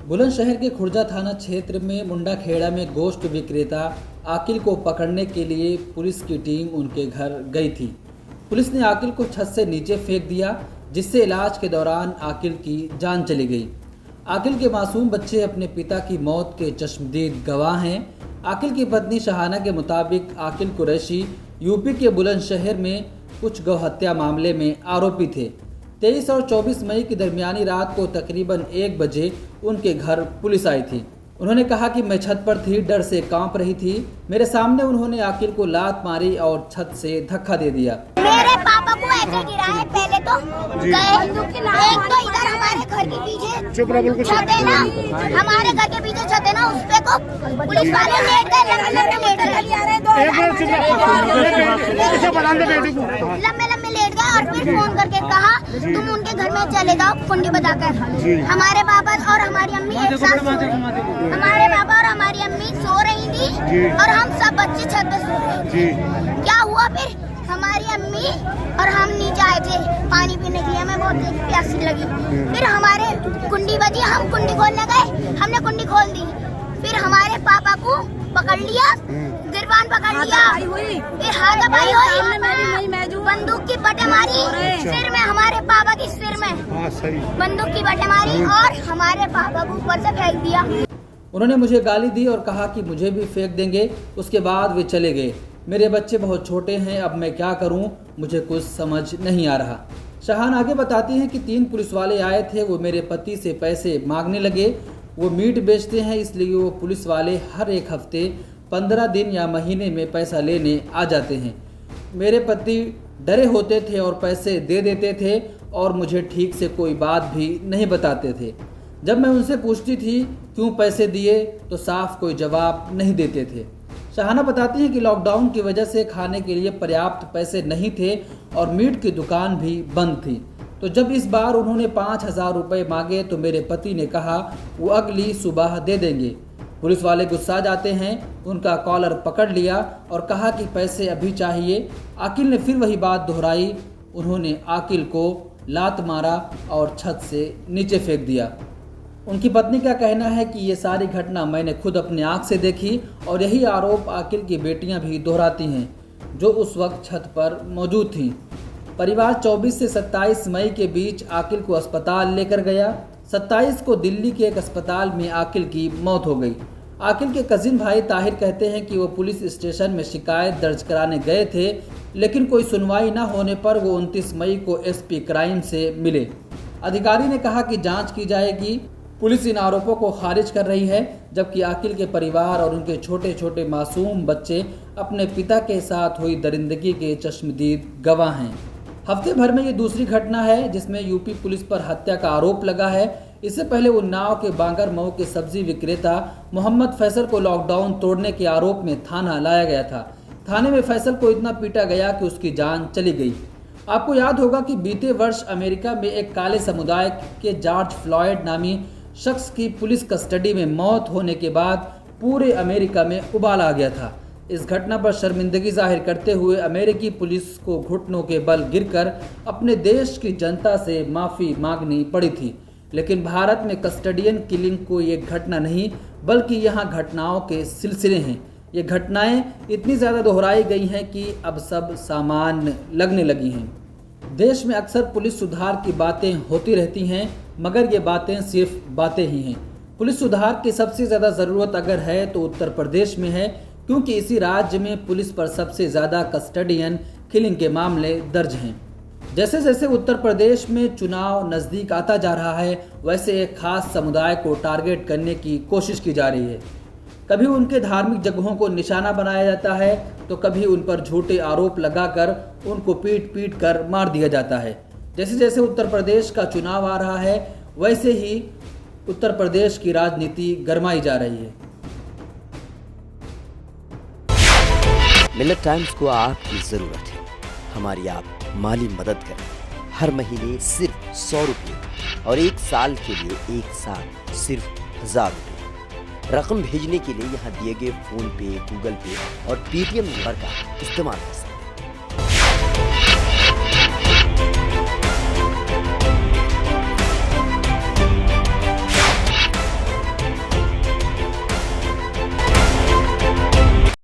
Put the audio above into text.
बुलंदशहर के खुर्जा थाना क्षेत्र में मुंडा खेड़ा में गोश्त विक्रेता आकिल को पकड़ने के लिए पुलिस की टीम उनके घर गई थी। पुलिस ने आकिल को छत से नीचे फेंक दिया, जिससे इलाज के दौरान आकिल की जान चली गई। आकिल के मासूम बच्चे अपने पिता की मौत के चश्मदीद गवाह हैं। आकिल की पत्नी शहाना के मुताबिक आकिल कुरैशी यूपी के बुलंदशहर में कुछ गौहत्या मामले में आरोपी थे। 23 और 24 मई की दरमियानी रात को तकरीबन 1 बजे उनके घर पुलिस आई थी। उन्होंने कहा कि मैं छत पर थी, डर से कांप रही थी। मेरे सामने उन्होंने आकिल को लात मारी और छत से धक्का दे दिया। मेरे पापा को ऐसे गिरा है, पहले तो गए एक तो इधर हमारे घर के पीछे छत है ना, हमारे घर के पीछे छत है ना, उस पे को पुलिस वाले लेट गए, लम्बे लेट गए और फिर फोन करके कहा तुम उनके घर में चले जाओ कुंडी बजाकर। हमारे पापा और हमारी अम्मी एक साथ हमारे पापा और हमारी अम्मी सो रही थी और हम सब बच्चे छत पे सो रहे थे। क्या हुआ फिर हमारी अम्मी और हम नीचे आए थे पानी पीने के लिए, हमें बहुत प्यासी लगी। फिर हमारे कुंडी बजी, हम कुंडी खोलने गए, हमने कुंडी खोल दी। फिर हमारे पापा को पकड़ लिया, गिरबान पकड़ लिया, फिर हाथापाई हुई, बंदूक की बटें मारी सिर में, हमारे पापा की सिर में बंदूक की बटें मारी और हमारे पापा को ऊपर से फेंक दिया। उन्होंने मुझे गाली दी और कहा कि मुझे भी फेंक देंगे। उसके बाद वे चले गए। मेरे बच्चे बहुत छोटे हैं, अब मैं क्या करूं, मुझे कुछ समझ नहीं आ रहा। शहान आगे बताती हैं कि 3 पुलिस वाले आए थे। वो मेरे पति से पैसे मांगने लगे। वो मीट बेचते हैं, इसलिए वो पुलिस वाले हर एक हफ्ते 15 दिन या महीने में पैसा लेने आ जाते हैं। मेरे पति डरे होते थे और पैसे दे देते थे और मुझे ठीक से कोई बात भी नहीं बताते थे। जब मैं उनसे पूछती थी क्यों पैसे दिए तो साफ कोई जवाब नहीं देते थे। शहाना बताती हैं कि लॉकडाउन की वजह से खाने के लिए पर्याप्त पैसे नहीं थे और मीट की दुकान भी बंद थी। तो जब इस बार उन्होंने 5,000 रुपये मांगे तो मेरे पति ने कहा वो अगली सुबह दे देंगे। पुलिस वाले गुस्सा जाते हैं, उनका कॉलर पकड़ लिया और कहा कि पैसे अभी चाहिए। आकिल ने फिर वही बात दोहराई। उन्होंने आकिल को लात मारा और छत से नीचे फेंक दिया। उनकी पत्नी का कहना है कि ये सारी घटना मैंने खुद अपनी आंख से देखी और यही आरोप आकिल की बेटियां भी दोहराती हैं, जो उस वक्त छत पर मौजूद थीं। परिवार 24 से 27 मई के बीच आकिल को अस्पताल लेकर गया। 27 को दिल्ली के एक अस्पताल में आकिल की मौत हो गई। आकिल के कजिन भाई ताहिर कहते हैं कि वो पुलिस स्टेशन में शिकायत दर्ज कराने गए थे, लेकिन कोई सुनवाई न होने पर वो 29 मई को एसपी क्राइम से मिले। अधिकारी ने कहा कि जांच की जाएगी। पुलिस इन आरोपों को खारिज कर रही है, जबकि आकिल के परिवार और उनके छोटे छोटे मासूम बच्चे अपने पिता के साथ हुई दरिंदगी के चश्मदीद गवाह हैं। हफ्ते भर में ये दूसरी घटना है जिसमें यूपी पुलिस पर हत्या का आरोप लगा है। इससे पहले उन्नाव के बांगर मऊ के सब्जी विक्रेता मोहम्मद फैसल को लॉकडाउन तोड़ने के आरोप में थाना लाया गया था। थाने में फैसल को इतना पीटा गया कि उसकी जान चली गई। आपको याद होगा कि बीते वर्ष अमेरिका में एक काले समुदाय के जॉर्ज फ्लॉयड नामी शख्स की पुलिस कस्टडी में मौत होने के बाद पूरे अमेरिका में उबाल आ गया था। इस घटना पर शर्मिंदगी जाहिर करते हुए अमेरिकी पुलिस को घुटनों के बल गिरकर अपने देश की जनता से माफ़ी मांगनी पड़ी थी। लेकिन भारत में कस्टडियन किलिंग कोई एक घटना नहीं, बल्कि यहाँ घटनाओं के सिलसिले हैं। ये घटनाएं इतनी ज़्यादा दोहराई गई हैं कि अब सब सामान्य लगने लगी हैं। देश में अक्सर पुलिस सुधार की बातें होती रहती हैं, मगर ये बातें सिर्फ बातें ही हैं। पुलिस सुधार की सबसे ज़्यादा ज़रूरत अगर है तो उत्तर प्रदेश में है, क्योंकि इसी राज्य में पुलिस पर सबसे ज़्यादा कस्टडियन किलिंग के मामले दर्ज हैं। जैसे जैसे उत्तर प्रदेश में चुनाव नज़दीक आता जा रहा है, वैसे एक खास समुदाय को टारगेट करने की कोशिश की जा रही है। कभी उनके धार्मिक जगहों को निशाना बनाया जाता है, तो कभी उन पर झूठे आरोप लगाकर उनको पीट पीट कर मार दिया जाता है। जैसे जैसे उत्तर प्रदेश का चुनाव आ रहा है, वैसे ही उत्तर प्रदेश की राजनीति गरमाई जा रही है। मिलेट टाइम्स को आपकी ज़रूरत है। हमारी आप माली मदद करें। हर महीने सिर्फ 100 रुपये और 1 साल के लिए एक साथ सिर्फ 1000 रुपये। रकम भेजने के लिए यहाँ दिए गए फ़ोन पे, गूगल पे और पेटीएम नंबर का इस्तेमाल कर सकते हैं।